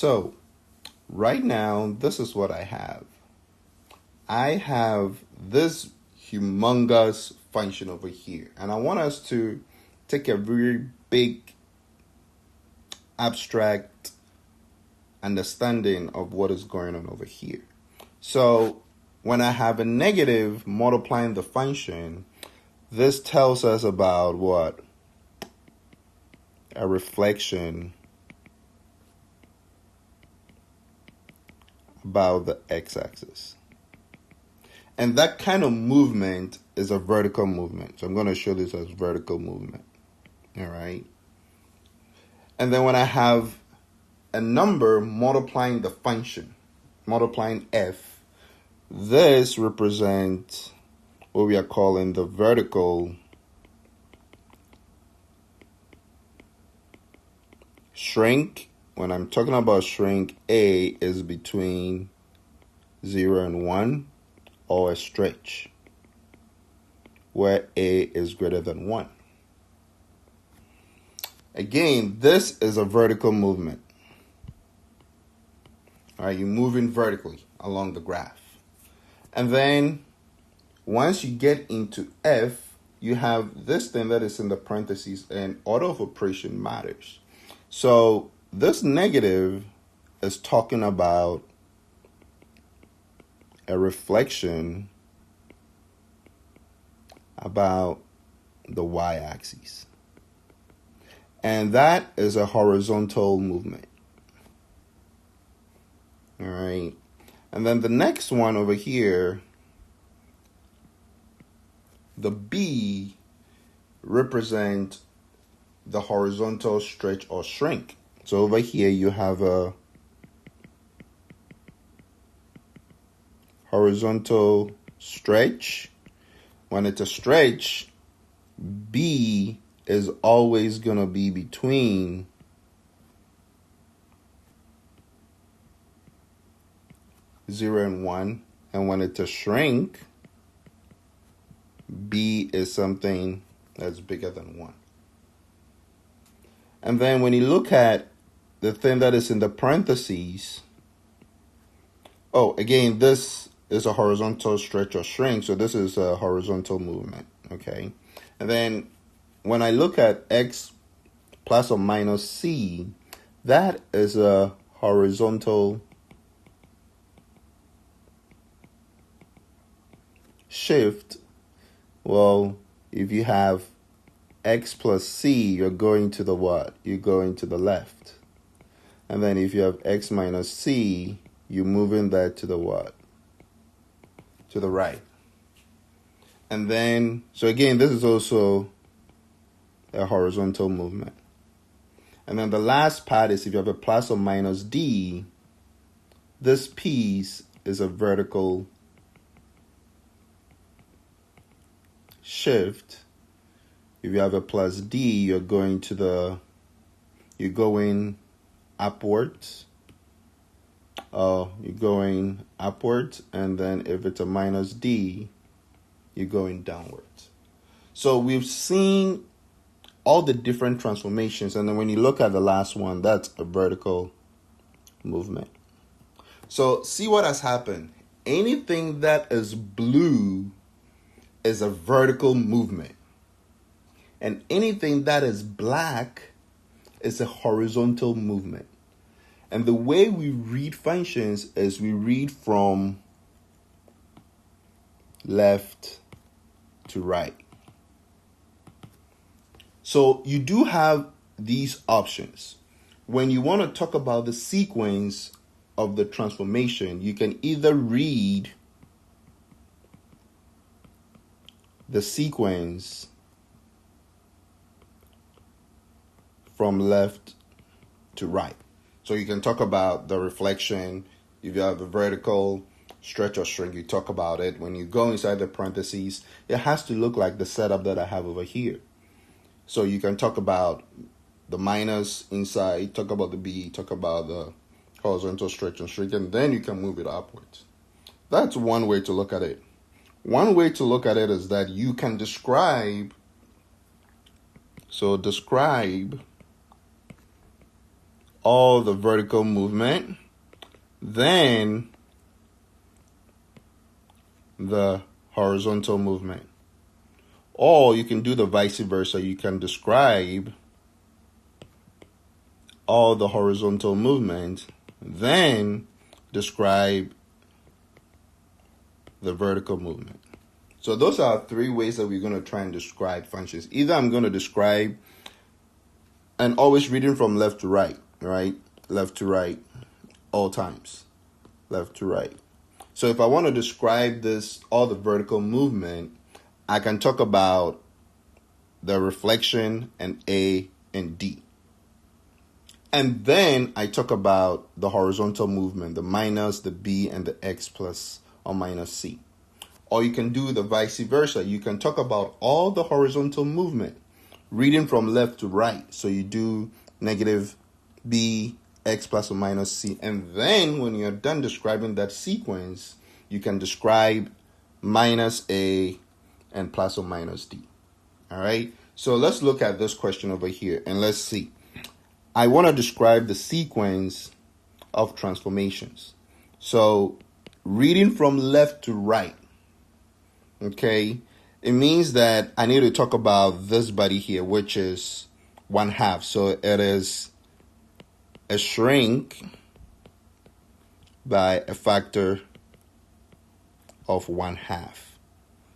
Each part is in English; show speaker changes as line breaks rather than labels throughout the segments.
So right now, this is what I have. I have this humongous function over here. And I want us to take a very big abstract understanding of what is going on over here. So when I have a negative multiplying the function, this tells us about what? A reflection about the x-axis. And that kind of movement is a vertical movement. So I'm going to show this as vertical movement. All right. And then when I have a number multiplying the function, multiplying f, this represents what we are calling the vertical shrink. When I'm talking about shrink, A is between 0 and 1, or a stretch, where A is greater than 1. Again, this is a vertical movement. All right, you're moving vertically along the graph. And then once you get into F, you have this thing that is in the parentheses, and order of operation matters. So this negative is talking about a reflection about the y-axis. And that is a horizontal movement. All right. And then the next one over here, the B represents the horizontal stretch or shrink. So over here you have a horizontal stretch. When it's a stretch, B is always going to be between 0 and 1. And when it's a shrink, B is something that's bigger than 1. And then when you look at the thing that is in the parentheses, again, this is a horizontal stretch or shrink, so this is a horizontal movement, okay? And then when I look at x plus or minus c, that is a horizontal shift. Well, if you have x plus c, you're going to the what? You're going to the left. And then if you have x minus c, you're moving that to the what? To the right. And then, so again, this is also a horizontal movement. And then the last part is if you have a plus or minus d, this piece is a vertical shift. If you have a plus d, you're going upwards. You're going upwards, and then if it's a minus d, you're going downwards. So we've seen all the different transformations, and then when you look at the last one, that's a vertical movement. So see what has happened. Anything that is blue is a vertical movement, and anything that is black is a horizontal movement. And the way we read functions is we read from left to right. So you do have these options. When you want to talk about the sequence of the transformation, you can either read the sequence from left to right. So you can talk about the reflection. If you have a vertical stretch or shrink, you talk about it. When you go inside the parentheses, it has to look like the setup that I have over here. So you can talk about the minus inside, talk about the B, talk about the horizontal stretch and shrink, and then you can move it upwards. That's one way to look at it. One way to look at it is that you can describe all the vertical movement, then the horizontal movement. Or you can do the vice versa. You can describe all the horizontal movement, then describe the vertical movement. So those are three ways that we're going to try and describe functions. Either I'm going to describe, and always reading from left to right, right? Left to right, all times. Left to right. So if I want to describe this, all the vertical movement, I can talk about the reflection and A and D. And then I talk about the horizontal movement, the minus, the B, and the X plus or minus C. Or you can do the vice versa. You can talk about all the horizontal movement, reading from left to right. So you do negative B, X plus or minus C. And then when you're done describing that sequence, you can describe minus A and plus or minus D. All right. So let's look at this question over here and let's see. I want to describe the sequence of transformations. So reading from left to right, okay, it means that I need to talk about this body here, which is 1/2. So it is a shrink by a factor of 1/2.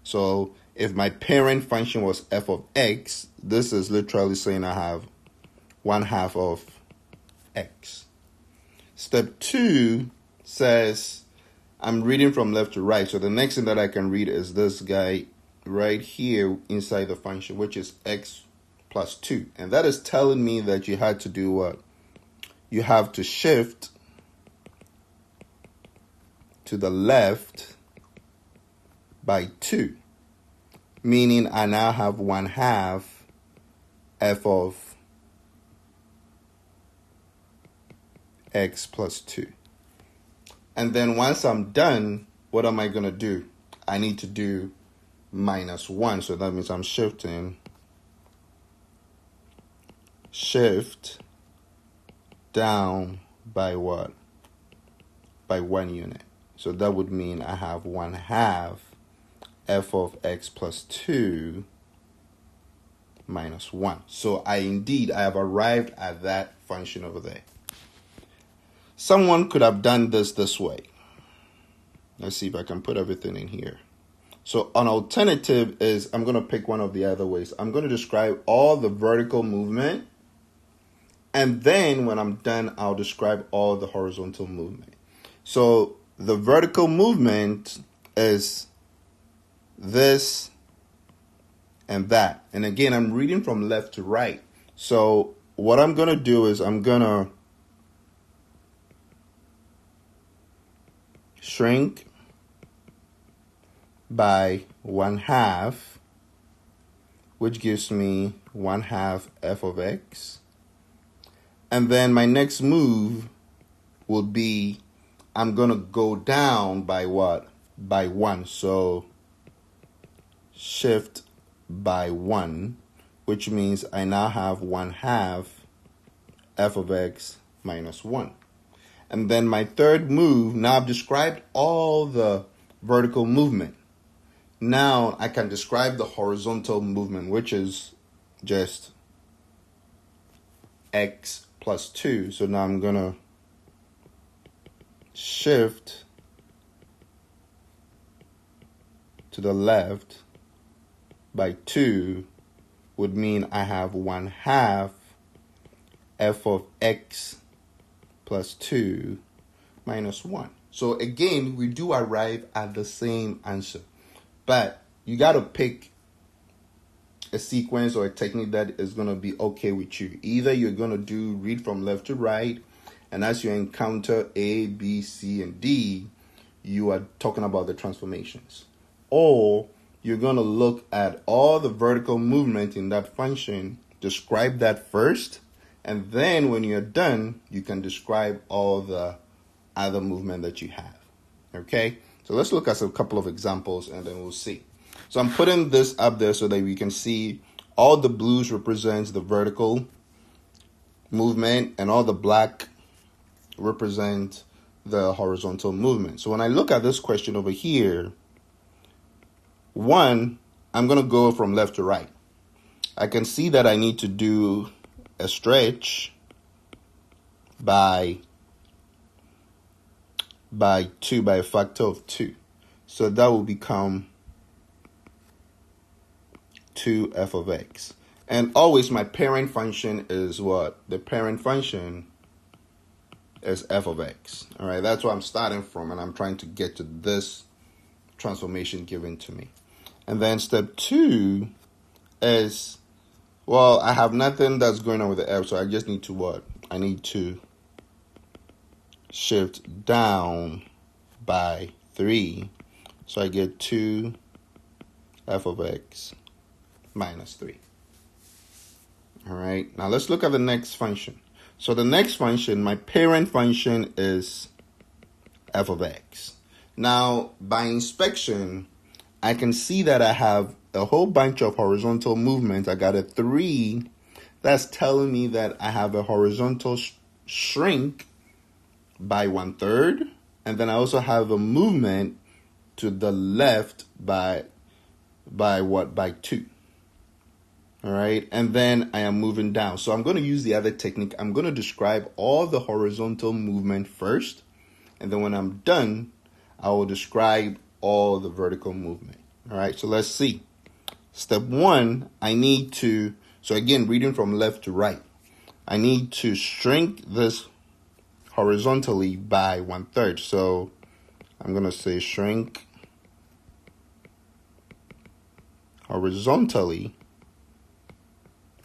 So if my parent function was f of x, this is literally saying I have 1/2 of x. Step 2 says I'm reading from left to right. So the next thing that I can read is this guy right here inside the function, which is x plus 2. And that is telling me that you had to do what? You have to shift to the left by 2. Meaning I now have 1/2 f of x plus 2. And then once I'm done, what am I going to do? I need to do minus 1. So that means I'm shifting. Shift down by what? By 1 unit. So that would mean I have 1/2 f of x plus 2 minus 1. So I have arrived at that function over there. Someone could have done this way. Let's see if I can put everything in here. So an alternative is I'm going to pick one of the other ways. I'm going to describe all the vertical movement. And then when I'm done, I'll describe all the horizontal movement. So the vertical movement is this and that. And again, I'm reading from left to right. So what I'm going to do is I'm going to shrink by 1/2, which gives me 1/2 f of x. And then my next move will be I'm going to go down by what? By 1. So shift by 1, which means I now have 1/2 f of x minus 1. And then my third move, now I've described all the vertical movement. Now I can describe the horizontal movement, which is just x plus 2. So now I'm going to shift to the left by 2 would mean I have 1/2 f of x plus 2 minus 1. So again, we do arrive at the same answer. But you got to pick a sequence or a technique that is going to be okay with you. Either you're going to do read from left to right, and as you encounter A, B, C, and D, you are talking about the transformations. Or you're going to look at all the vertical movement in that function, describe that first, and then when you're done, you can describe all the other movement that you have. Okay? So let's look at a couple of examples and then we'll see. So I'm putting this up there so that we can see all the blues represents the vertical movement, and all the black represent the horizontal movement. So when I look at this question over here, one, I'm going to go from left to right. I can see that I need to do a stretch by a factor of 2. So that will become 2f of x. And always my parent function is what? The parent function is f of x. All right, that's what I'm starting from, and I'm trying to get to this transformation given to me. And then step 2 is, well, I have nothing that's going on with the f, so I just need to what? I need to shift down by 3. So I get 2 f of x minus 3. All right, now let's look at the next function. So the next function, my parent function is f of x. Now, by inspection, I can see that I have a whole bunch of horizontal movements. I got a 3. That's telling me that I have a horizontal shrink by 1/3. And then I also have a movement to the left by what? By 2. All right. And then I am moving down. So I'm going to use the other technique. I'm going to describe all the horizontal movement first. And then when I'm done, I will describe all the vertical movement. All right. So let's see. Step 1, I need to, so again, reading from left to right, I need to shrink this horizontally by 1/3. So I'm going to say shrink horizontally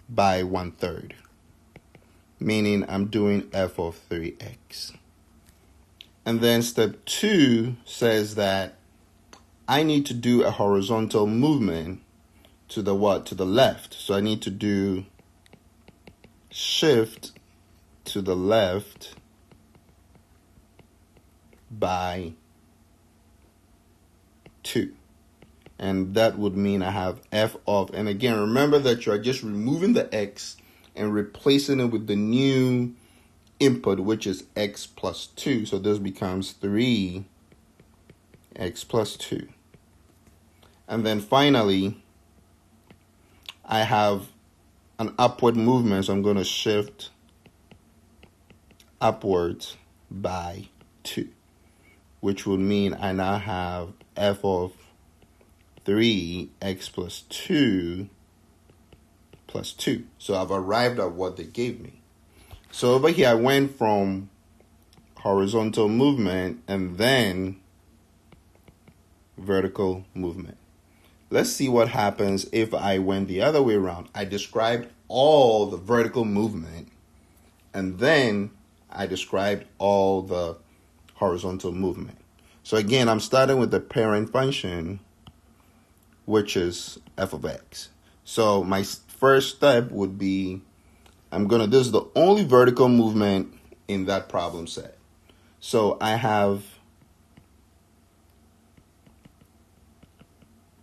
by 1/3, meaning I'm doing f of 3x. And then step 2 says that I need to do a horizontal movement to the what? To the left. So I need to do shift to the left by 2. And that would mean I have f of, and again, remember that you are just removing the x and replacing it with the new input, which is x plus 2. So this becomes 3x plus 2. And then finally, I have an upward movement, so I'm going to shift upwards by 2, which would mean I now have f of 3x plus 2 plus 2. So I've arrived at what they gave me. So over here, I went from horizontal movement and then vertical movement. Let's see what happens if I went the other way around. I described all the vertical movement, and then I described all the horizontal movement. So again, I'm starting with the parent function, which is f of x. So my first step would be, this is the only vertical movement in that problem set. So I have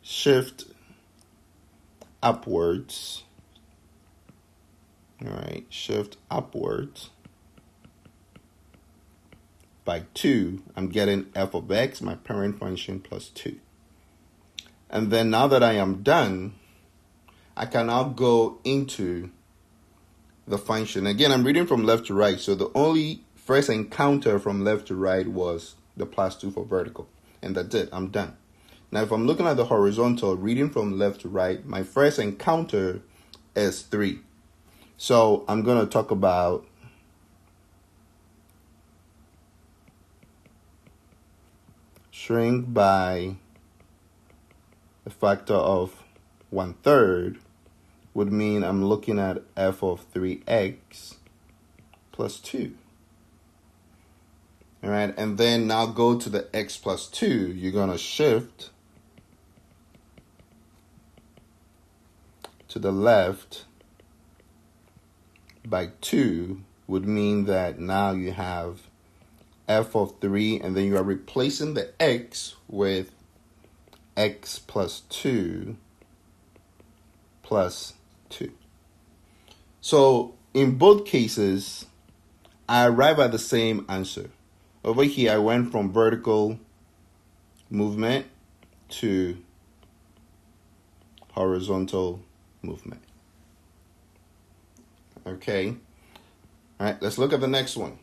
shift upwards. All right, shift upwards by 2. I'm getting f of x, my parent function, plus 2. And then now that I am done, I can now go into the function. Again, I'm reading from left to right, so the only first encounter from left to right was the plus 2 for vertical. And that's it, I'm done. Now, if I'm looking at the horizontal, reading from left to right, my first encounter is 3. So I'm going to talk about shrink by a factor of 1/3 would mean I'm looking at f of 3x plus 2. All right, and then now go to the x plus 2. You're going to shift to the left by 2 would mean that now you have f of 3, and then you are replacing the x with x plus 2 plus 2. So in both cases, I arrive at the same answer. Over here, I went from vertical movement to horizontal movement. Okay. All right, let's look at the next one.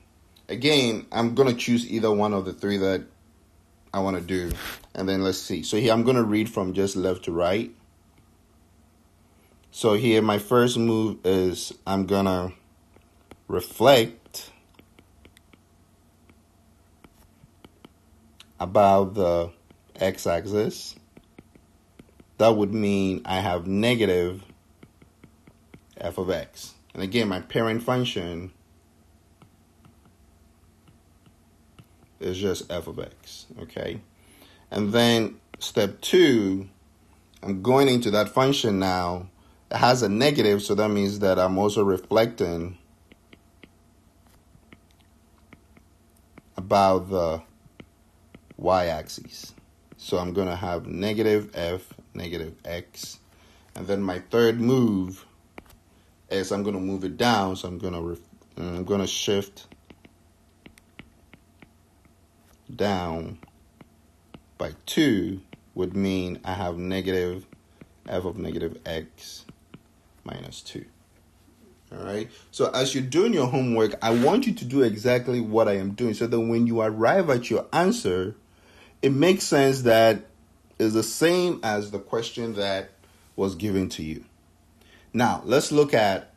Again, I'm going to choose either one of the three that I want to do. And then let's see. So here I'm going to read from just left to right. So here my first move is I'm going to reflect about the x-axis. That would mean I have negative f of x. And again, my parent function is just f of x, okay? And then step 2, I'm going into that function now. It has a negative, so that means that I'm also reflecting about the y-axis. So I'm going to have negative f, negative x. And then my third move is I'm going to move it down. So I'm going to shift down by 2 would mean I have negative f of negative x minus 2. All right. So as you're doing your homework, I want you to do exactly what I am doing so that when you arrive at your answer, it makes sense that is the same as the question that was given to you. Now, let's look at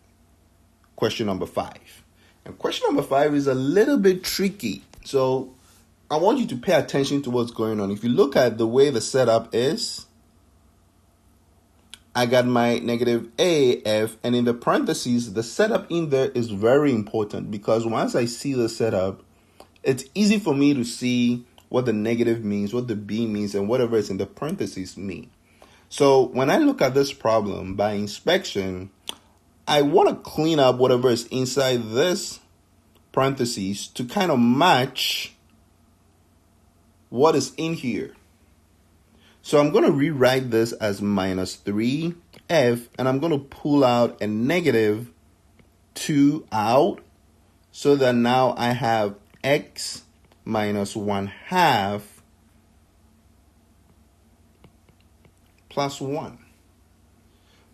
question number 5. And question number 5 is a little bit tricky. So I want you to pay attention to what's going on. If you look at the way the setup is, I got my negative AF, and in the parentheses, the setup in there is very important because once I see the setup, it's easy for me to see what the negative means, what the B means, and whatever is in the parentheses mean. So when I look at this problem by inspection, I want to clean up whatever is inside this parentheses to kind of match what is in here. So I'm going to rewrite this as minus 3f, and I'm going to pull out a negative 2 out so that now I have x minus 1/2 plus 1.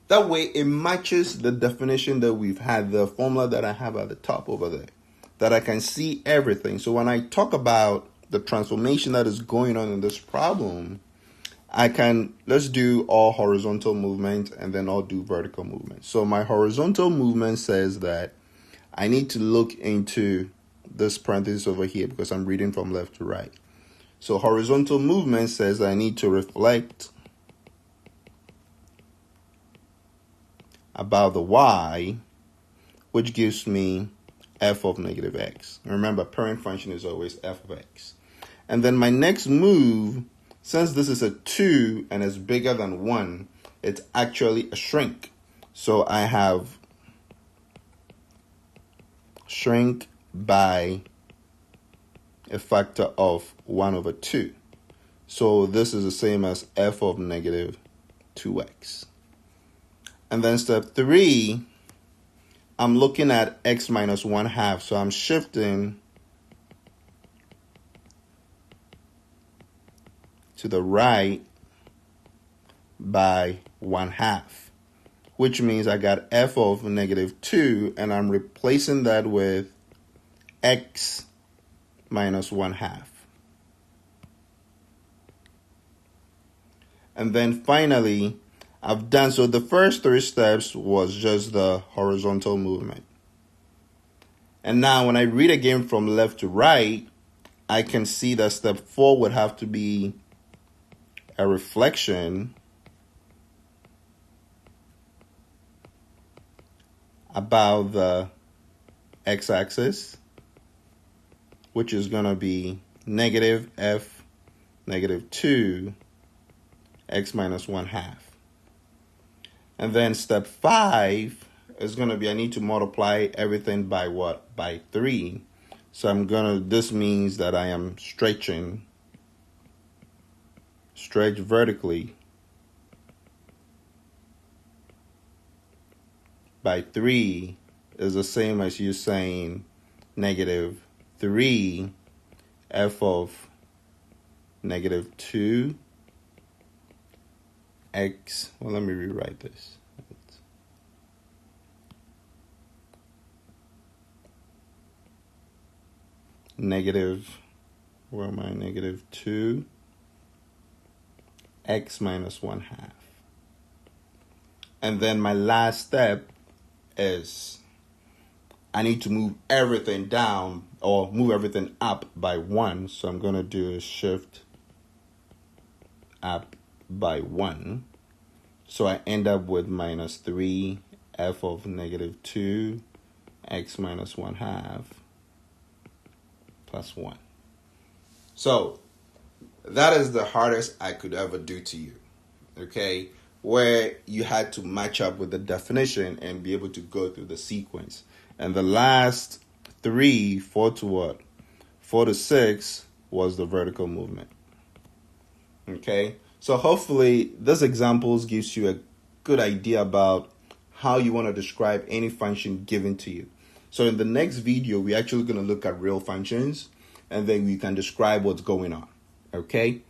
That way it matches the definition that we've had, the formula that I have at the top over there, that I can see everything. So when I talk about the transformation that is going on in this problem, let's do all horizontal movement and then I'll do vertical movement. So my horizontal movement says that I need to look into this parenthesis over here because I'm reading from left to right. So horizontal movement says I need to reflect about the y, which gives me f of negative x. And remember, parent function is always f of x. And then my next move, since this is a 2 and it's bigger than 1, it's actually a shrink. So I have shrink by a factor of 1/2. So this is the same as f of negative 2x. And then step 3, I'm looking at x minus 1/2. So I'm shifting to the right by 1/2, which means I got f of negative 2, and I'm replacing that with x minus 1/2. And then finally, I've done, so the first 3 steps was just the horizontal movement. And now when I read again from left to right, I can see that step 4 would have to be a reflection about the x-axis, which is going to be negative f negative 2 x minus 1/2. And then step 5 is going to be, I need to multiply everything by what? By 3. So this means that I am stretch vertically by 3 is the same as you saying negative 3 f of negative 2 x. Well, let me rewrite this. Negative, where am I? Negative 2 x minus 1/2. And then my last step is I need to move everything down or move everything up by 1. So I'm going to do a shift up by 1. So I end up with minus 3 f of negative 2 x minus 1/2 plus 1. So that is the hardest I could ever do to you, okay? Where you had to match up with the definition and be able to go through the sequence. And the last 3, 4 to what? 4 to 6 was the vertical movement. Okay? So hopefully this examples gives you a good idea about how you want to describe any function given to you. So in the next video, we're actually going to look at real functions, and then we can describe what's going on. Okay?